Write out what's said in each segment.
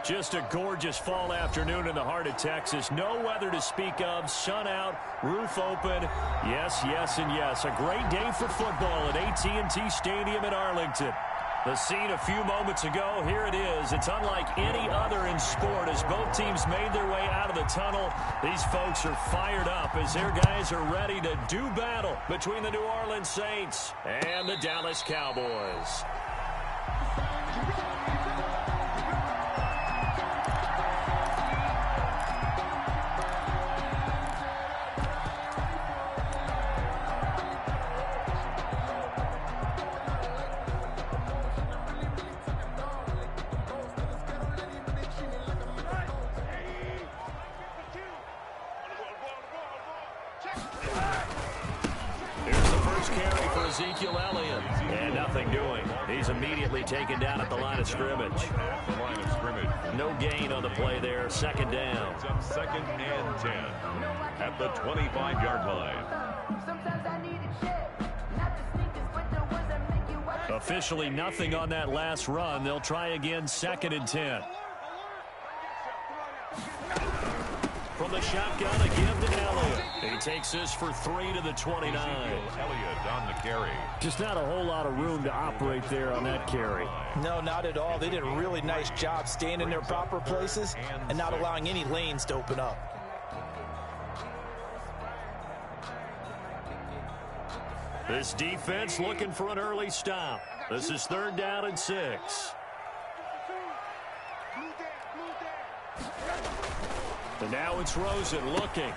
Just a gorgeous fall afternoon in the heart of Texas. No weather to speak of. Sun out, roof open. Yes, yes, and yes. A great day for football at AT&T Stadium in Arlington. The scene a few moments ago, here it is. It's unlike any other in sport as both teams made their way out of the tunnel. These folks are fired up as their guys are ready to do battle between the New Orleans Saints and the Dallas Cowboys. And nothing doing. He's immediately taken down at the line of scrimmage. No gain on the play there. Second down. Second and 10 at the 25-yard line. Officially nothing on that last run. They'll try again, second and 10. From the shotgun, a give to Elliott. He takes this for 3 to the 29. Elliott on the carry. Just not a whole lot of room to operate there on that carry. No, not at all. They did a really nice job staying in their proper places and not allowing any lanes to open up. This defense looking for an early stop. This is 3rd down and 6. And now it's Rosen looking.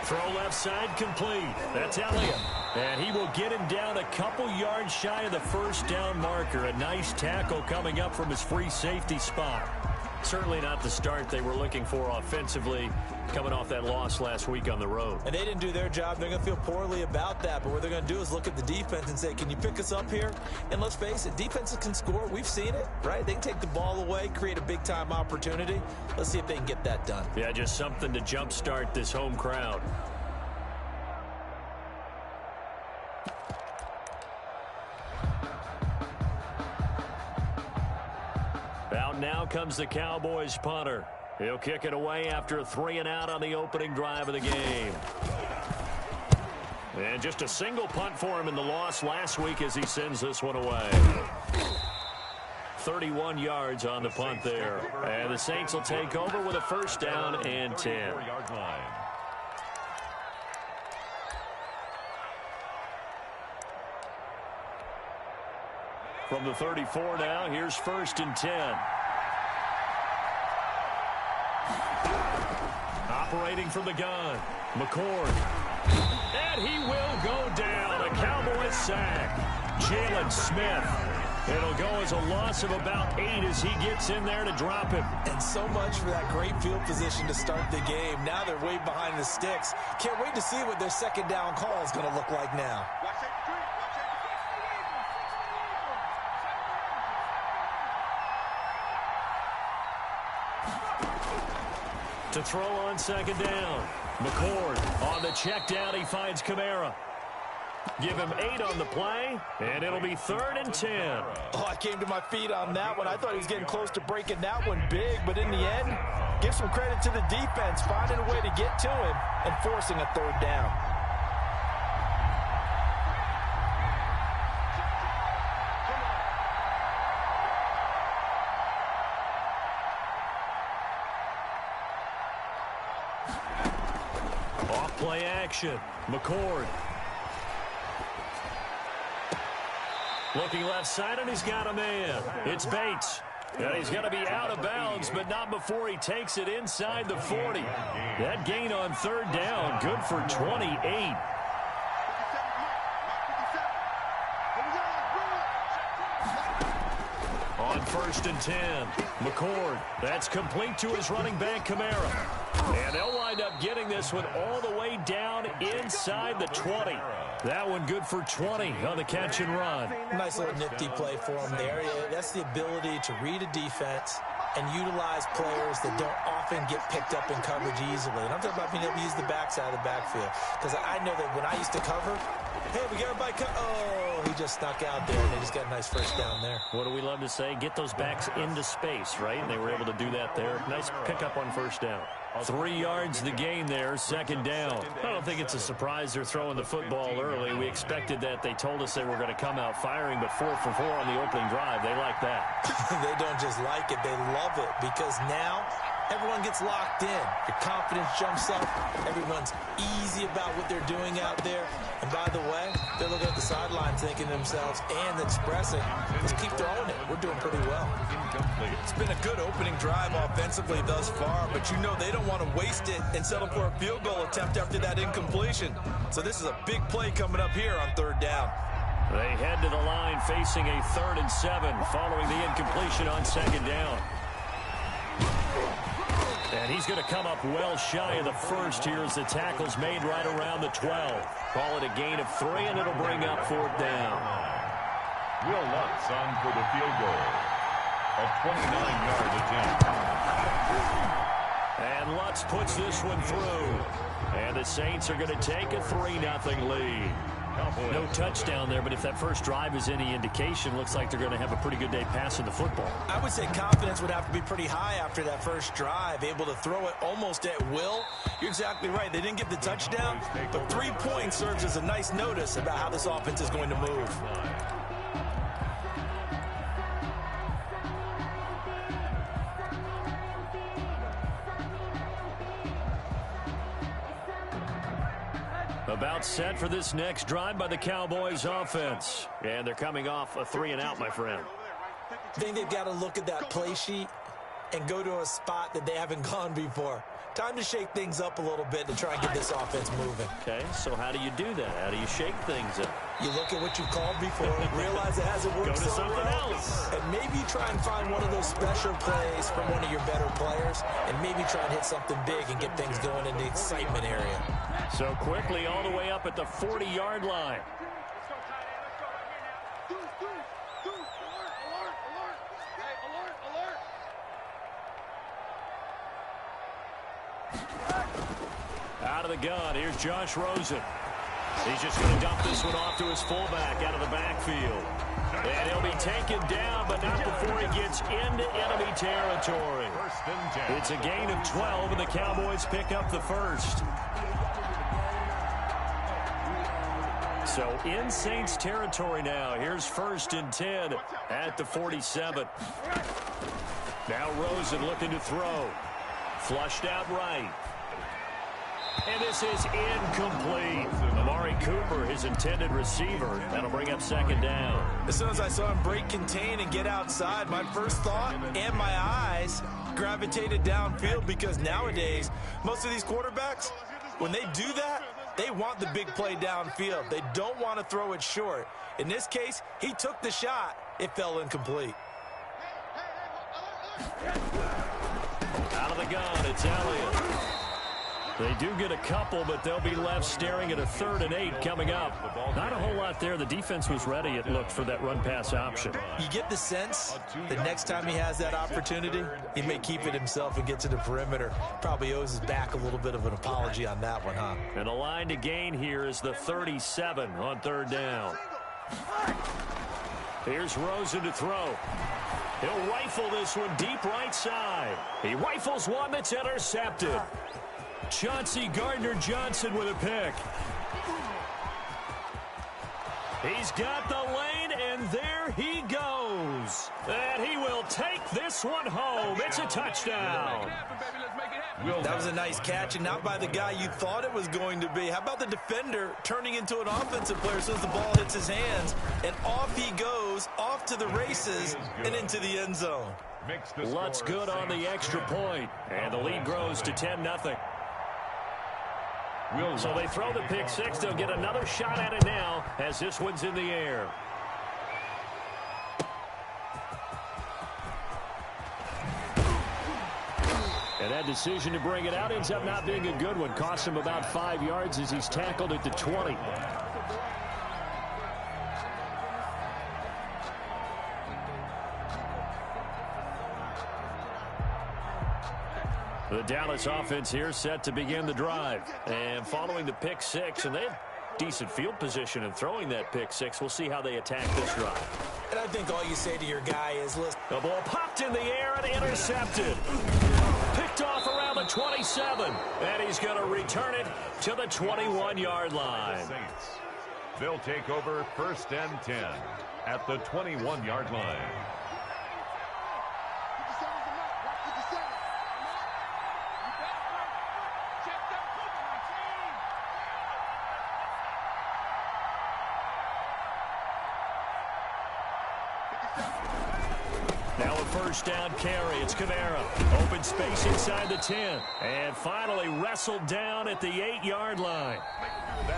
Throw left side complete. That's Elliott. And he will get him down a couple yards shy of the first down marker. A nice tackle coming up from his free safety spot. Certainly not the start they were looking for offensively coming off that loss last week on the road. And they didn't do their job. They're going to feel poorly about that. But what they're going to do is look at the defense and say, can you pick us up here? And let's face it, defenses can score. We've seen it, right? They can take the ball away, create a big-time opportunity. Let's see if they can get that done. Yeah, just something to jumpstart this home crowd. Out now comes the Cowboys punter. He'll kick it away after a 3-and-out on the opening drive of the game. And just a single punt for him in the loss last week as he sends this one away. 31 yards on the punt there. And the Saints will take over with a 1st down and 10. From the 34 now, here's 1st and 10. Operating from the gun, McCord. And he will go down. A Cowboys sack. Jalen Smith. It'll go as a loss of about 8 as he gets in there to drop him. And so much for that great field position to start the game. Now they're way behind the sticks. Can't wait to see what their second down call is going to look like now. To throw on second down. McCord on the check down. He finds Kamara. Give him 8 on the play, and it'll be 3rd and 10. Oh, I came to my feet on that one. I thought he was getting close to breaking that one big, but in the end, give some credit to the defense, finding a way to get to him and forcing a 3rd down. Off-play action. McCord. Looking left side, and he's got a man. It's Bates. And he's going to be out of bounds, but not before he takes it inside the 40. That gain on 3rd down, good for 28. On 1st and 10, McCord. That's complete to his running back, Kamara. And they'll wind up getting this one all the way down inside the 20. That one good for 20 on the catch and run. Nice little nifty play for him there. That's the ability to read a defense, and utilize players that don't often get picked up in coverage easily. And I'm talking about being able to use the backside of the backfield. Because I know that when I used to cover, hey, we got everybody oh, he just snuck out there, and they just got a nice first down there. What do we love to say? Get those backs into space, right? And they were able to do that there. Nice pickup on first down. 3 yards the gain there, second down. I don't think it's a surprise they're throwing the football early. We expected that. They told us they were going to come out firing, but 4 for 4 on the opening drive. They like that. They don't just like it, they love it, because now everyone gets locked in. Your confidence jumps up. Everyone's easy about what they're doing out there. And by the way, they're looking at the sideline thinking to themselves and expressing, let's keep throwing it. We're doing pretty well. It's been a good opening drive offensively thus far, but you know they don't want to waste it and settle for a field goal attempt after that incompletion. So this is a big play coming up here on third down. They head to the line facing a 3rd and 7 following the incompletion on second down. And he's going to come up well shy of the first here as the tackle's made right around the 12. Call it a gain of 3, and it'll bring up 4th down. Will Lutz on for the field goal. A 29-yard attempt. And Lutz puts this one through. And the Saints are going to take a 3-0 lead. No touchdown there, but if that first drive is any indication, looks like they're going to have a pretty good day passing the football. I would say confidence would have to be pretty high after that first drive, able to throw it almost at will. You're exactly right. They didn't get the touchdown, but 3 points serves as a nice notice about how this offense is going to move. About set for this next drive by the Cowboys offense. And they're coming off a 3-and-out, my friend. I think they've got to look at that play sheet and go to a spot that they haven't gone before. Time to shake things up a little bit to try and get this offense moving. Okay, so how do you do that? How do you shake things up? You look at what you called before, realize it hasn't worked Go to so something well, else. and maybe try and find one of those special plays from one of your better players, and maybe try and hit something big and get things going in the excitement area. So quickly all the way up at the 40-yard line. Out of the gun, here's Josh Rosen. He's just going to dump this one off to his fullback out of the backfield. And he'll be taken down, but not before he gets into enemy territory. It's a gain of 12, and the Cowboys pick up the first. So in Saints territory now. Here's 1st and 10 at the 47. Now Rosen looking to throw. Flushed out right. And this is incomplete. Amari Cooper, his intended receiver. That'll bring up 2nd down. As soon as I saw him break contain and get outside, my first thought and my eyes gravitated downfield, because nowadays, most of these quarterbacks, when they do that, they want the big play downfield. They don't want to throw it short. In this case, he took the shot. It fell incomplete. Out of the gun, it's Elliott. They do get a couple, but they'll be left staring at a 3rd and 8 coming up. Not a whole lot there. The defense was ready, it looked, for that run-pass option. You get the sense that next time he has that opportunity, he may keep it himself and get to the perimeter. Probably owes his back a little bit of an apology on that one, huh? And the line to gain here is the 37 on 3rd down. Here's Rosen to throw. He'll rifle this one deep right side. He rifles one that's intercepted. Chauncey Gardner-Johnson with a pick. He's got the lane, and there he goes. And he will take this one home. It's a touchdown. That was a nice catch, and not by the guy you thought it was going to be. How about the defender turning into an offensive player as soon as the ball hits his hands, and off he goes, off to the races, and into the end zone. Lutz good on the extra point, and the lead grows to 10-0. So they throw the pick six. They'll get another shot at it now as this one's in the air. And that decision to bring it out ends up not being a good one. Cost him about 5 yards as he's tackled at the 20. The Dallas offense here set to begin the drive. And following the pick six, and they have decent field position in throwing that pick six. We'll see how they attack this drive. And I think all you say to your guy is, listen. The ball popped in the air and intercepted. Picked off around the 27. And he's going to return it to the 21-yard line. They'll take over 1st and 10 at the 21-yard line. Now a first down carry. It's Kamara. Open space inside the 10. And finally wrestled down at the 8-yard line.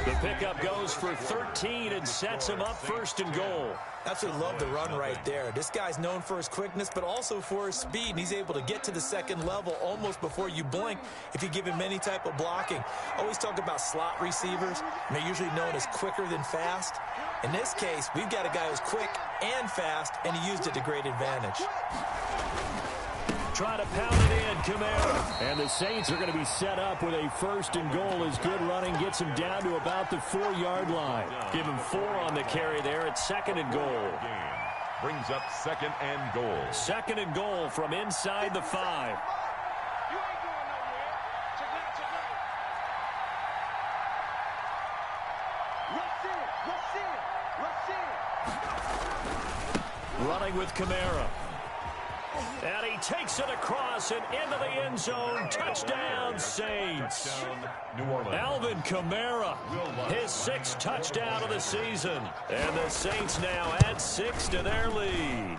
The pickup goes for 13 and sets him up 1st and goal. Absolutely love the run right there. This guy's known for his quickness, but also for his speed. And he's able to get to the second level almost before you blink if you give him any type of blocking. Always talk about slot receivers. And they're usually known as quicker than fast. In this case, we've got a guy who's quick and fast, and he used it to great advantage. Try to pound it in, Kamara. And the Saints are going to be set up with a 1st and goal as good running gets him down to about the 4-yard line. Give him 4 on the carry there at 2nd and goal. Brings up 2nd and goal. 2nd and goal from inside the 5. Running with Kamara. And he takes it across and into the end zone. Touchdown, Saints. New Orleans. Alvin Kamara, his 6th touchdown of the season. And the Saints now add 6 to their lead.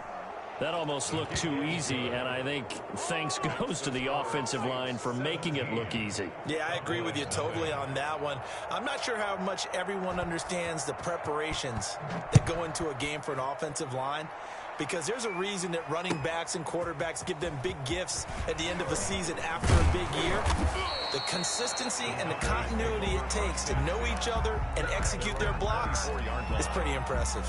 That almost looked too easy, and I think thanks goes to the offensive line for making it look easy. Yeah, I agree with you totally on that one. I'm not sure how much everyone understands the preparations that go into a game for an offensive line, because there's a reason that running backs and quarterbacks give them big gifts at the end of the season after a big year. The consistency and the continuity it takes to know each other and execute their blocks is pretty impressive.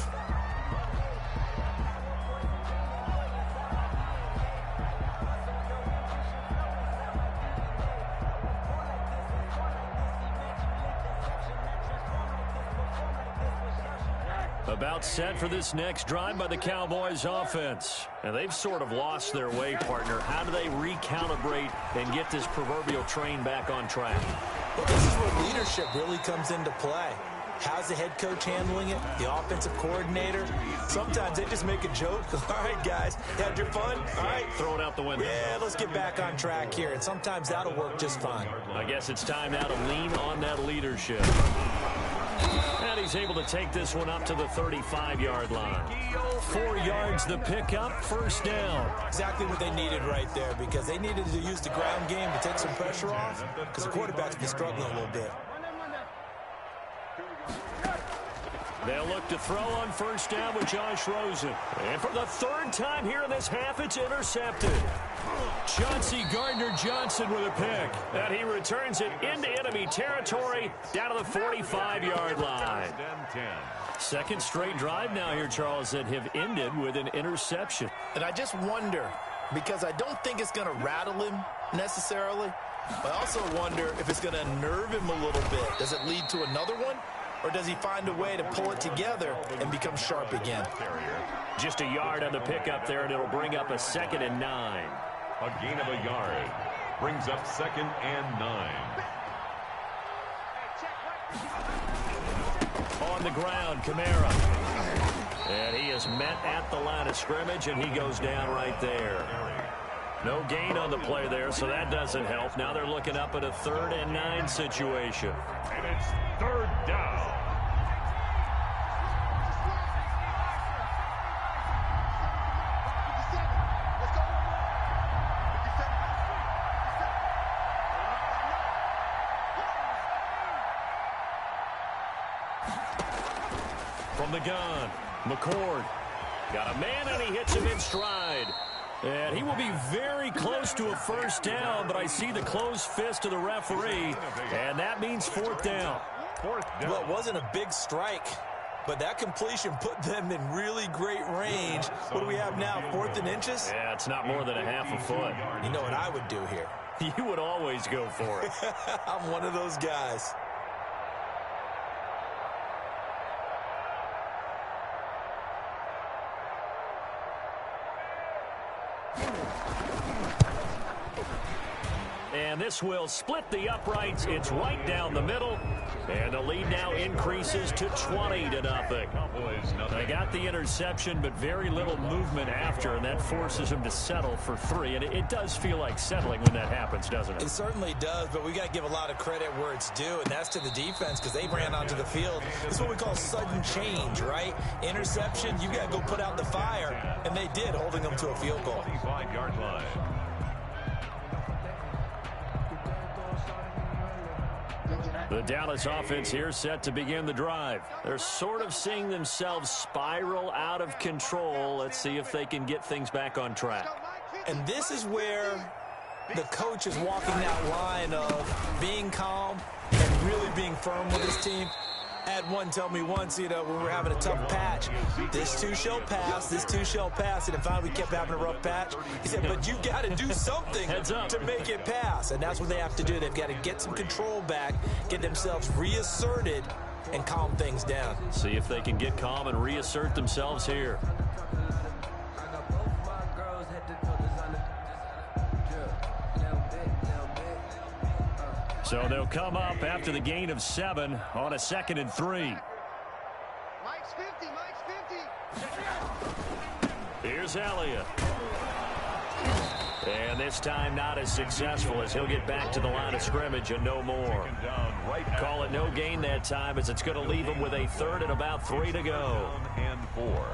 About set for this next drive by the Cowboys offense. And they've sort of lost their way, partner. How do they recalibrate and get this proverbial train back on track? Well, this is where leadership really comes into play. How's the head coach handling it? The offensive coordinator? Sometimes they just make a joke. All right, guys, had your fun? All right. Throw it out the window. Yeah, let's get back on track here. And sometimes that'll work just fine. I guess it's time now to lean on that leadership. And he's able to take this one up to the 35-yard line. 4 yards the pickup, 1st down. Exactly what they needed right there, because they needed to use the ground game to take some pressure off, because the quarterback's been struggling a little bit. They'll look to throw on 1st down with Josh Rosen. And for the 3rd time here in this half, it's intercepted. Chauncey Gardner-Johnson with a pick. And he returns it into enemy territory down to the 45-yard line. 2nd straight drive now here, Charles, that have ended with an interception. And I just wonder, because I don't think it's going to rattle him necessarily, but I also wonder if it's going to unnerve him a little bit. Does it lead to another one? Or does he find a way to pull it together and become sharp again? Just a yard on the pickup there, and it'll bring up a 2nd and 9. A gain of a yard. Brings up 2nd and 9. On the ground, Kamara. And he is met at the line of scrimmage, and he goes down right there. No gain on the play there, so that doesn't help. Now they're looking up at a 3rd and 9 situation. And it's 3rd down. From the gun, McCord. Got a man, and he hits him in stride. And he will be very close to a 1st down, but I see the closed fist of the referee, and that means 4th down. Well, it wasn't a big strike, but that completion put them in really great range. What do we have now, 4th and inches? Yeah, it's not more than a half a foot. You know what I would do here? You would always go for it. I'm one of those guys. And this will split the uprights. It's right down the middle. And the lead now increases to 20-0. They got the interception, but very little movement after, and that forces them to settle for 3. And it does feel like settling when that happens, doesn't it? It certainly does, but we got to give a lot of credit where it's due, and that's to the defense because they ran onto the field. It's what we call sudden change, right? Interception, you got to go put out the fire, and they did, holding them to a field goal. 25-yard line. The Dallas offense here set to begin the drive. They're sort of seeing themselves spiral out of control. Let's see if they can get things back on track. And this is where the coach is walking that line of being calm and really being firm with his team. I had one tell me once, when we were having a tough patch, this too shall pass, this too shall pass. And then finally we kept having a rough patch. He said, but you got to do something to make it pass. And that's what they have to do. They've got to get some control back, get themselves reasserted, and calm things down. See if they can get calm and reassert themselves here. So they'll come up after the gain of 7 on a 2nd and 3. Mike's 50, Mike's 50. Here's Elliott. And this time not as successful as he'll get back to the line of scrimmage and no more. Call it no gain that time as it's going to leave him with a 3rd and about 3 to go. And 4.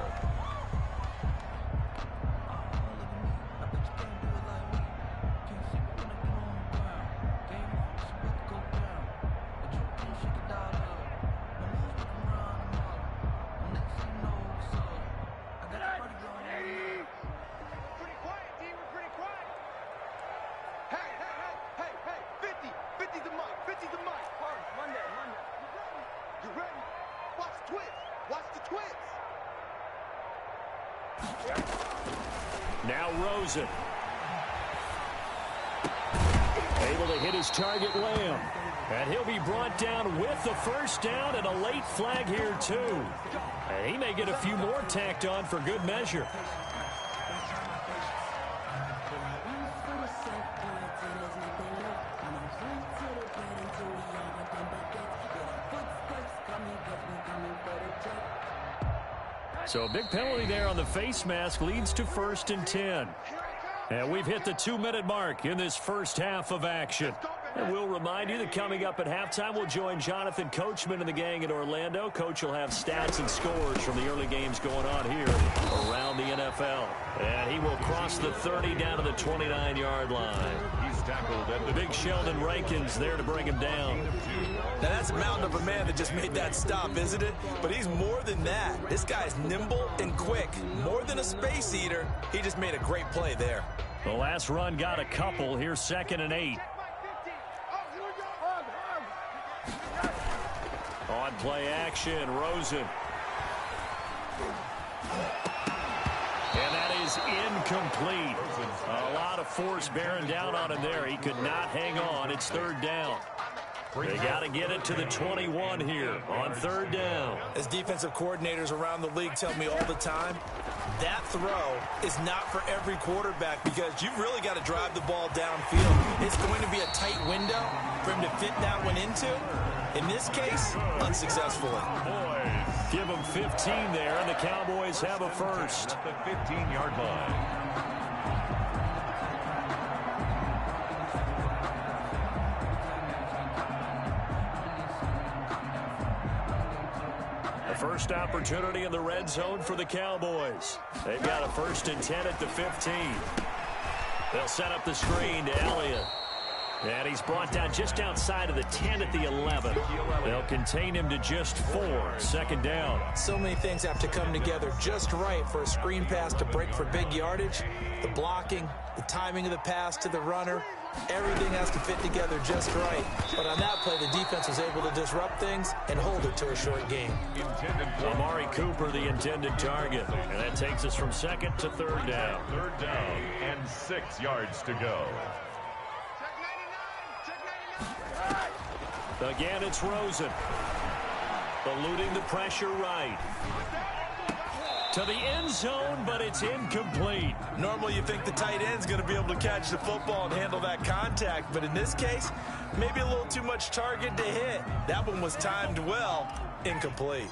Now Rosen. Able to hit his target, Lamb. And he'll be brought down with the 1st down and a late flag here, too. And he may get a few more tacked on for good measure. So a big penalty there on the face mask leads to 1st and 10. And we've hit the 2-minute mark in this first half of action. And we'll remind you that coming up at halftime, we'll join Jonathan Coachman and the gang in Orlando. Coach will have stats and scores from the early games going on here around the NFL. And he will cross the 30 down to the 29-yard line. He's tackled at the big Sheldon Rankins there to bring him down. Now that's a mountain of a man that just made that stop, isn't it? But he's more than that. This guy's nimble and quick. More than a space eater. He just made a great play there. The last run got a couple. Here's 2nd and 8. On play action, Rosen. And that is incomplete. A lot of force bearing down on him there. He could not hang on. It's 3rd down. They got to get it to the 21 here on 3rd down. As defensive coordinators around the league tell me all the time, that throw is not for every quarterback because you've really got to drive the ball downfield. It's going to be a tight window for him to fit that one into. In this case, unsuccessfully. Give them 15 there, and the Cowboys have a 1st. At the 15-yard line. First opportunity in the red zone for the Cowboys. They've got a 1st and 10 at the 15. They'll set up the screen to Elliott. And he's brought down just outside of the 10 at the 11. They'll contain him to just 4. 2nd down. So many things have to come together just right for a screen pass to break for big yardage. The blocking, the timing of the pass to the runner. Everything has to fit together just right. But on that play, the defense was able to disrupt things and hold it to a short game. Amari Cooper, the intended target. And that takes us from 2nd to 3rd down. 3rd down and 6 yards to go. Again, it's Rosen. Eluding the pressure right. To the end zone, but it's incomplete. Normally you think the tight end's going to be able to catch the football and handle that contact, but in this case, maybe a little too much target to hit. That one was timed well, incomplete.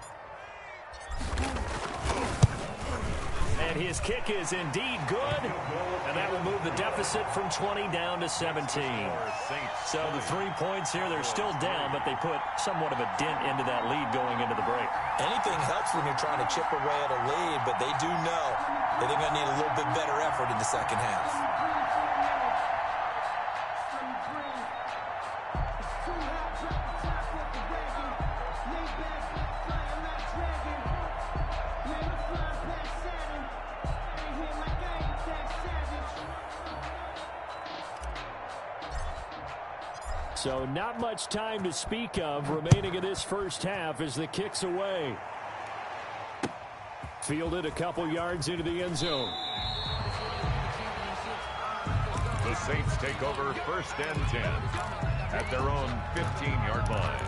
And his kick is indeed good, and that will move the deficit from 20 down to 17. So the 3 points here, they're still down, but they put somewhat of a dent into that lead going into the break. Anything helps when you're trying to chip away at a lead, but they do know that they're going to need a little bit better effort in the second half. So not much time to speak of remaining in this first half as the kick's away. Fielded a couple yards into the end zone. The Saints take over 1st and 10 at their own 15-yard line.